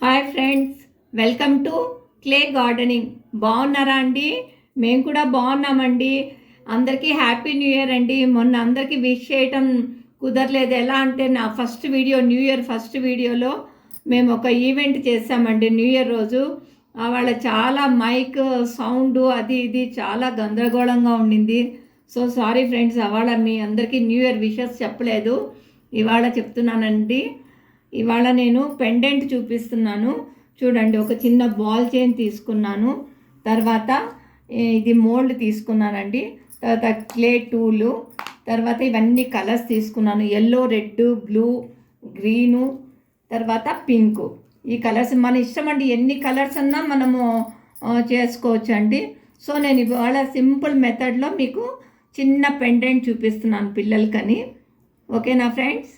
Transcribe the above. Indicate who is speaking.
Speaker 1: Hi friends, welcome to clay gardening. బాగున్నారా అండి? మేము కూడా బాగున్నామండి. అందరికీ హ్యాపీ న్యూ ఇయర్ అండి. మొన్న అందరికీ విష్ చేయటం కుదరలేదు. ఎలా అంటే నా first video, new year first వీడియోలో మేము ఒక ఈవెంట్ చేసామండి. న్యూ ఇయర్ రోజు వాళ్ళ చాలా మైక్ సౌండ్ అది ఇది చాలా గందరగోళంగా ఉండింది. సో సారీ ఫ్రెండ్స్, అవాళ మీ అందరికీ న్యూ ఇయర్ విషెస్ చెప్పలేదు. ఇవాళ చెప్తున్నానండి. ఇవాళ నేను పెండెంట్ చూపిస్తున్నాను. చూడండి, ఒక చిన్న బాల్ చైన్ తీసుకున్నాను. తర్వాత ఇది మోల్డ్ తీసుకున్నానండి. తర్వాత క్లే టూలు, తర్వాత ఇవన్నీ కలర్స్ తీసుకున్నాను. ఎల్లో, రెడ్, బ్లూ, గ్రీను, తర్వాత పింకు. ఈ కలర్స్ మన ఇష్టం అండి, ఎన్ని కలర్స్ అన్నా మనము చేసుకోవచ్చు అండి. సో నేను ఇవాళ సింపుల్ మెథడ్లో మీకు చిన్న పెండెంట్ చూపిస్తున్నాను పిల్లలకని. ఓకేనా ఫ్రెండ్స్?